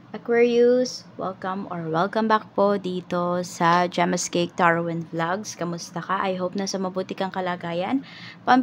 Aquarius, welcome back po dito sa Gemma's Cake Tarwin Vlogs. Kamusta ka? I hope nasa mabuti kang kalagayan,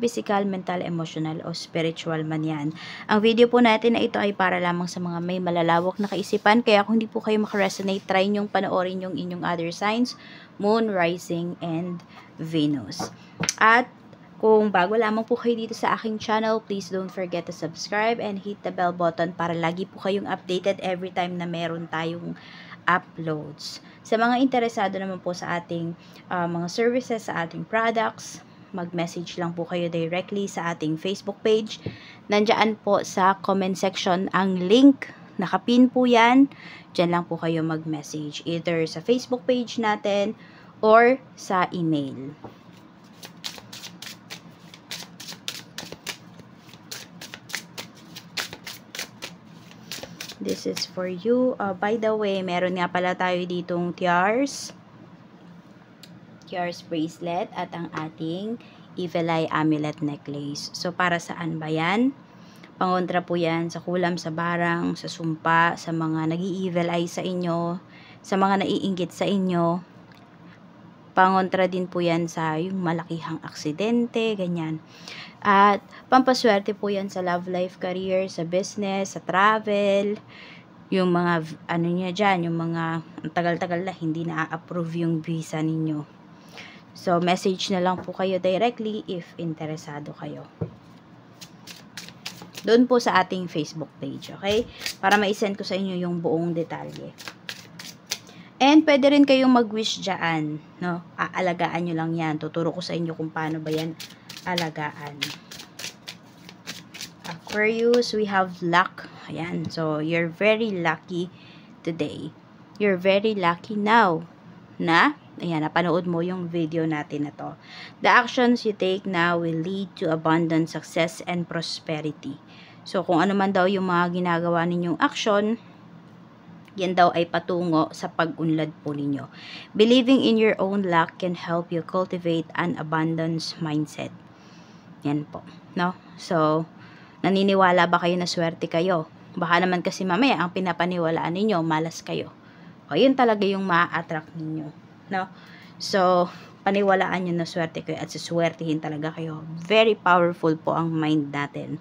physical, mental, emotional o spiritual man yan. Ang video po natin na ito ay para lamang sa mga may malalawak na kaisipan, kaya kung hindi po kayo makaresonate, try nyong panoorin yung inyong other signs, Moon, Rising, and Venus. At kung bago lamang po kayo dito sa aking channel, please don't forget to subscribe and hit the bell button para lagi po kayong updated every time na meron tayong uploads. Sa mga interesado naman po sa ating mga services, sa ating products, mag-message lang po kayo directly sa ating Facebook page. Nandiyan po sa comment section ang link. Nakapin po yan. Diyan lang po kayo mag-message. Either sa Facebook page natin or sa email. This is for you. By the way, meron nga pala tayo ditong tiars bracelet at ang ating Evil Eye Amulet Necklace. So, para saan ba yan? Pangontra po yan sa kulam, sa barang, sa sumpa, sa mga nag-i-evil eye sa inyo, sa mga naiinggit sa inyo. Pangontra din po yan sa yung malakihang aksidente, ganyan. At pampaswerte po yan sa love life, career, sa business, sa travel, yung mga ano niya dyan, yung mga tagal-tagal na hindi na-approve yung visa ninyo. So, message na lang po kayo directly if interesado kayo. Doon po sa ating Facebook page, okay? Para ma-send ko sa inyo yung buong detalye. And pwede rin kayong mag-wish dyan, no? Aalagaan nyo lang yan. Tuturo ko sa inyo kung paano ba yan alagaan. Aquarius, we have luck. Ayan. So, you're very lucky today. You're very lucky now. Ayan, napanood mo yung video natin na to. The actions you take now will lead to abundance, success, and prosperity. So, kung ano man daw yung mga ginagawa ninyong action, yan daw ay patungo sa pag-unlad po ninyo. Believing in your own luck can help you cultivate an abundance mindset. Yan po, no? So, naniniwala ba kayo na swerte kayo? Baka naman kasi mamaya ang pinapaniwalaan ninyo, malas kayo. O, yun talaga yung ma-attract ninyo, no? So, paniwalaan nyo na swerte kayo at suswertihin talaga kayo. Very powerful po ang mind natin.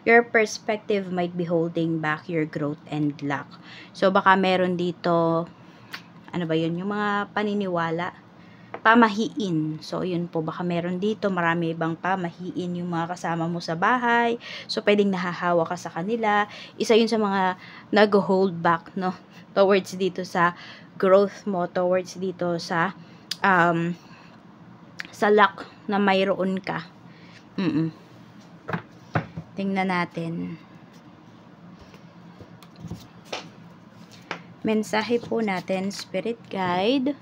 Your perspective might be holding back your growth and luck. So, baka meron dito, ano ba yun, yung mga paniniwala, pamahiin. So, yun po, baka meron dito, marami ibang pamahiin yung mga kasama mo sa bahay. So, pwedeng nahahawa ka sa kanila. Isa yun sa mga nag-hold back, no? Towards dito sa growth mo, towards dito sa luck na mayroon ka. Tingnan natin. Mensahe po natin, Spirit Guide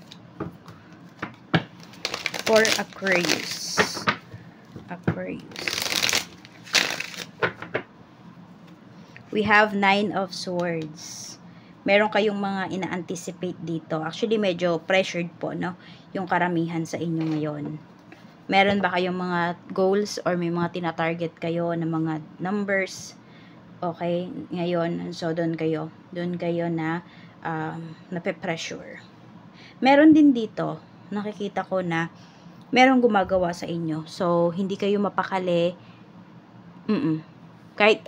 for Aquarius. We have 9 of Swords. Meron kayong mga ina-anticipate dito. Actually, medyo pressured po, no? Yung karamihan sa inyo ngayon. Meron ba kayong mga goals or may mga tina-target kayo na mga numbers? Okay, ngayon, so doon kayo na nape-pressure. Meron din dito, nakikita ko na merong gumagawa sa inyo. So, hindi kayo mapakali. Kahit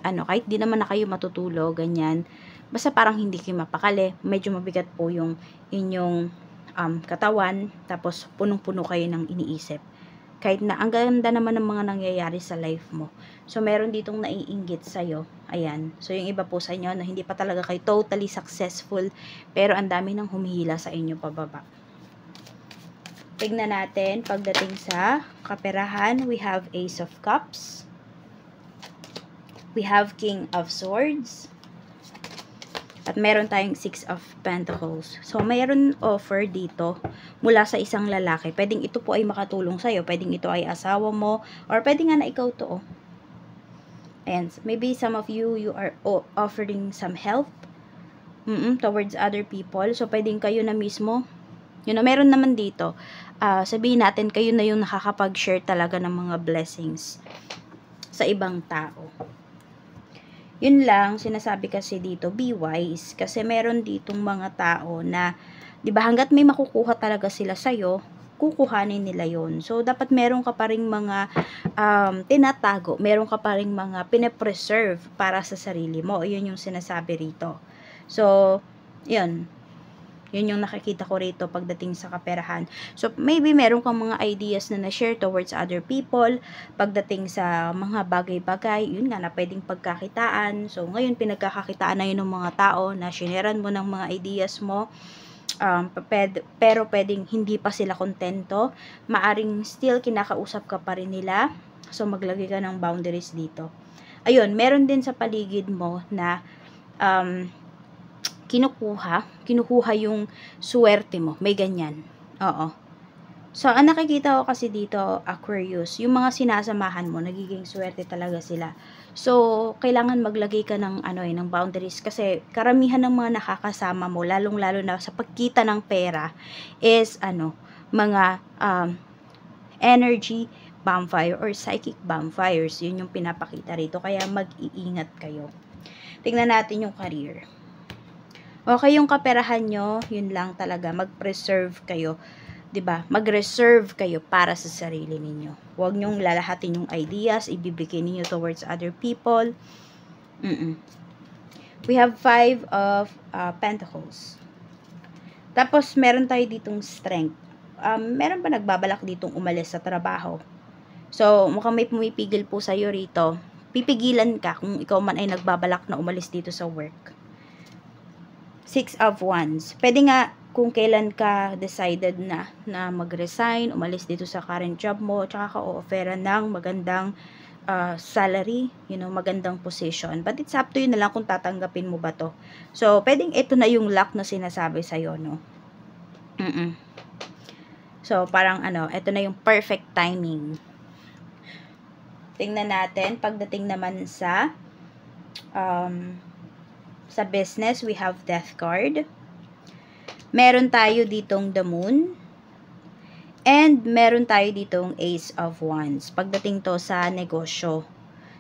di naman na kayo matutulog, ganyan. Basta parang hindi kayo mapakali. Medyo mabigat po yung inyong katawan. Tapos, punong-puno kayo ng iniisip. Kahit na ang ganda naman ng mga nangyayari sa life mo. So, meron ditong naiinggit sa'yo. Ayan. So, yung iba po sa inyo na hindi pa talaga kayo totally successful. Pero ang dami nang humihila sa inyo pababa. Tignan natin, pagdating sa kaperahan, we have Ace of Cups. We have King of Swords. At meron tayong 6 of Pentacles. So, mayroon offer dito mula sa isang lalaki. Pwedeng ito po ay makatulong sa'yo. Pwedeng ito ay asawa mo. Or pwedeng nga na ikaw to. Ayan. Maybe some of you are offering some help towards other people. So, pwedeng kayo na mismo. Meron naman dito. Sabihin natin, kayo na yung nakakapag-share talaga ng mga blessings sa ibang tao. Yun lang, sinasabi kasi dito, be wise. Kasi meron ditong mga tao na, di ba, hanggat may makukuha talaga sila sa'yo, kukuhanin nila yon. So, dapat meron ka pa ring mga tinatago, meron ka pa ring mga pinapreserve para sa sarili mo. Yun yung sinasabi rito. So, yun. Yun yung nakikita ko rito pagdating sa kaperahan. So, maybe meron kang mga ideas na na-share towards other people. Pagdating sa mga bagay-bagay, yun nga na pwedeng pagkakitaan. So, ngayon pinagkakakitaan na yun ng mga tao na sharean mo ng mga ideas mo. Pero pwedeng hindi pa sila kontento. Maaring still kinakausap ka pa rin nila. So, maglagay ka ng boundaries dito. Ayun, meron din sa paligid mo na kinukuha yung swerte mo. May ganyan. Oo. So, ang nakikita ko kasi dito, Aquarius, yung mga sinasamahan mo, nagiging swerte talaga sila. So, kailangan maglagay ka ng, ng boundaries kasi karamihan ng mga nakakasama mo, lalong-lalo na sa pagkita ng pera, is, mga energy vampire or psychic vampires. Yun yung pinapakita rito. Kaya mag-iingat kayo. Tingnan natin yung career. Okay, yung kaperahan nyo, yun lang talaga, mag-preserve kayo. 'Di ba? Mag-reserve kayo para sa sarili ninyo. Huwag nyong lalahatin yung ideas, ibibigay niyo towards other people. We have 5 of Pentacles. Tapos, meron tayo ditong strength. Meron ba nagbabalak ditong umalis sa trabaho? So, mukhang may pumipigil po sa'yo rito. Pipigilan ka kung ikaw man ay nagbabalak na umalis dito sa work. 6 of Wands. Pwede nga kung kailan ka decided na mag-resign, umalis dito sa current job mo, tsaka ka o-offeran ng magandang salary, magandang position. But it's up to you na lang kung tatanggapin mo ba to. So, pwedeng ito na yung luck na sinasabi sa'yo, no? So, parang ito na yung perfect timing. Tingnan natin, pagdating naman sa business, we have Death card. Meron tayo ditong the Moon. And meron tayo ditong Ace of Wands. Pagdating to sa negosyo.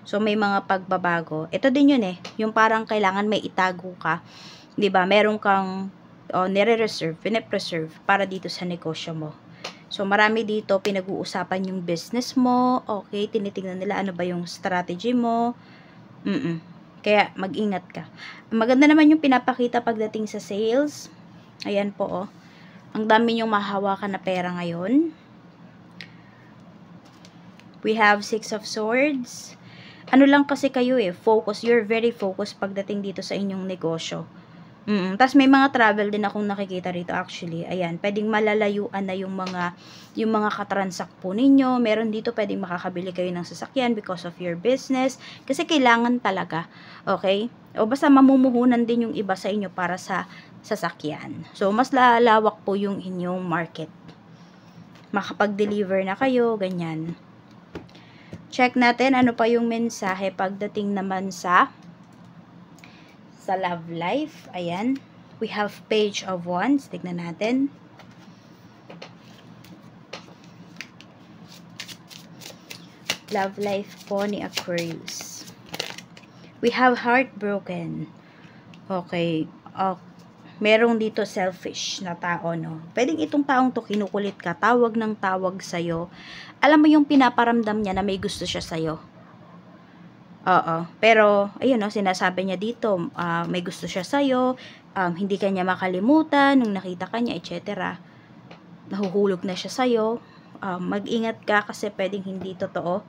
So, may mga pagbabago. Ito din yun yung parang kailangan may itago ka. 'Di ba? Meron kang nire-reserve, pine-preserve para dito sa negosyo mo. So, marami dito pinag-uusapan yung business mo. Okay, tinitingnan nila ano ba yung strategy mo. Kaya, mag-ingat ka. Maganda naman yung pinapakita pagdating sa sales. Ayan po, Ang dami yung mahahawakan na pera ngayon. We have 6 of Swords. Ano lang kasi kayo focus. You're very focused pagdating dito sa inyong negosyo. Tapos may mga travel din akong nakikita rito actually. Ayan, pwedeng malalayuan na yung mga katransak po ninyo. Meron dito pwedeng makakabili kayo ng sasakyan because of your business. Kasi kailangan talaga. Okay? O basta mamumuhunan din yung iba sa inyo para sa sasakyan. So, mas lalawak po yung inyong market. Makapag-deliver na kayo, ganyan. Check natin ano pa yung mensahe pagdating naman sa love life. Ayan. We have Page of Wands. Tignan natin. Love life po ni Aquarius. We have Heartbroken. Okay. Merong dito selfish na tao, no? Pwedeng itong taong to kinukulit ka. Tawag ng tawag sa'yo. Alam mo yung pinaparamdam niya na may gusto siya sa'yo. Pero, ayun, sinasabi niya dito, may gusto siya sa'yo, hindi ka niya makalimutan, nung nakita ka niya, etc. Nahuhulog na siya sa'yo. Mag-ingat ka kasi pwedeng hindi totoo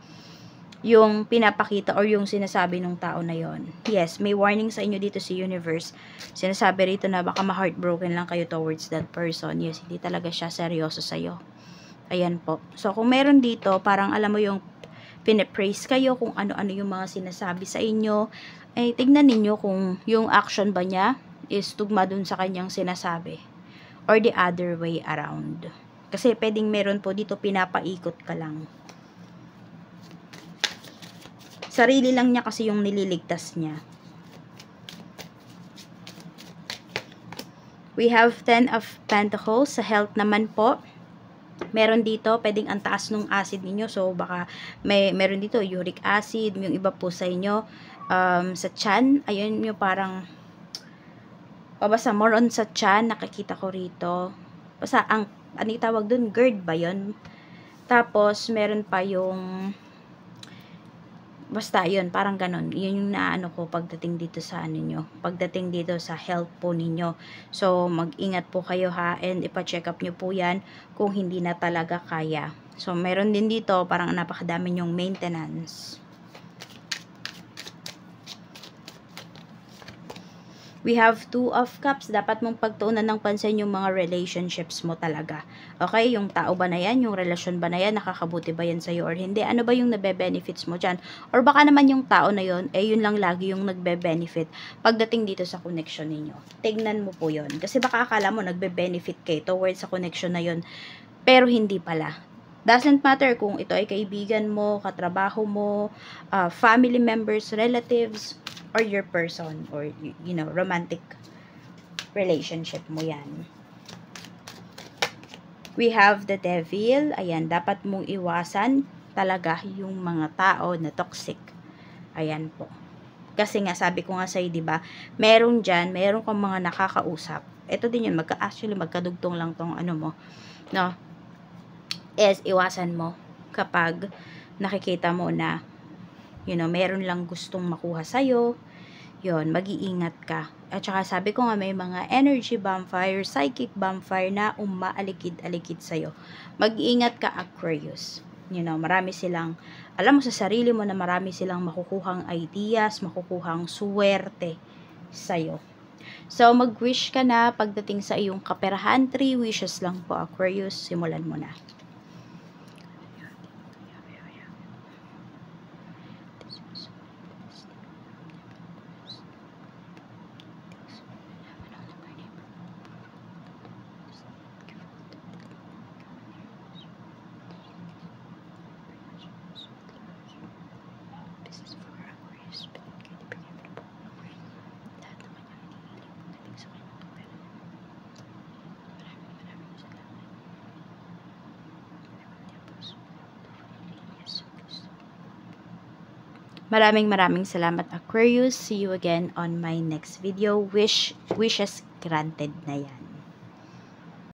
yung pinapakita or yung sinasabi ng tao na yon. Yes, may warning sa inyo dito si Universe. Sinasabi rito na baka ma-heartbroken lang kayo towards that person. Yes, hindi talaga siya seryoso sa'yo. Ayan po. So, kung meron dito, parang alam mo yung pinapraise kayo kung ano-ano yung mga sinasabi sa inyo, tignan ninyo kung yung action ba niya is tugma dun sa kanyang sinasabi or the other way around. Kasi pwedeng meron po dito pinapaikot ka lang. Sarili lang niya kasi yung nililigtas niya. We have 10 of Pentacles. Sa health naman po, Meron dito, pwedeng ang taas nung acid ninyo. So, baka meron dito uric acid, yung iba po sa inyo, sa tiyan, ayun yung parang, basta more on sa tiyan, nakikita ko rito. Basta, ano yung tawag dun? GERD ba yun? Tapos, meron pa yung, basta yun, parang ganun. Yun yung naano ko pagdating dito sa ano nyo. Pagdating dito sa health po ninyo. So, mag-ingat po kayo ha. And ipa-check up nyo po yan kung hindi na talaga kaya. So, meron din dito, parang napakadami yung maintenance. We have 2 of cups. Dapat mong pagtuunan ng pansin yung mga relationships mo talaga. Okay? Yung tao ba na yan? Yung relasyon ba na yan? Nakakabuti ba yan sa'yo or hindi? Ano ba yung nabe-benefits mo dyan? Or baka naman yung tao na yun, yun lang lagi yung nagbe-benefit pagdating dito sa connection ninyo. Tignan mo po yun. Kasi baka akala mo nagbe-benefit kayo towards sa connection na yun. Pero hindi pala. Doesn't matter kung ito ay kaibigan mo, katrabaho mo, family members, relatives, or your person, or you know, romantic relationship mo yan. We have the devil. Ayan, dapat mong iwasan talaga yung mga tao na toxic. Ayan po. Kasi nga, sabi ko nga sa'yo, diba, meron dyan, meron kang mga nakakausap. Ito din yun, actually, magkadugtong lang tong ano mo, no? Is, iwasan mo kapag nakikita mo na, you know, meron lang gustong makuha sa'yo, yun, mag-iingat ka. At saka sabi ko nga, may mga energy vampire, psychic vampire na umaalikid-alikid sa'yo. Mag-iingat ka, Aquarius. You know, marami silang, alam mo sa sarili mo na marami silang makukuhang ideas, makukuhang suwerte sa'yo. So, mag-wish ka na pagdating sa iyong kaperahan. 3 wishes lang po, Aquarius. Simulan mo na. Maraming salamat, Aquarius. See you again on my next video. Wishes granted na yan.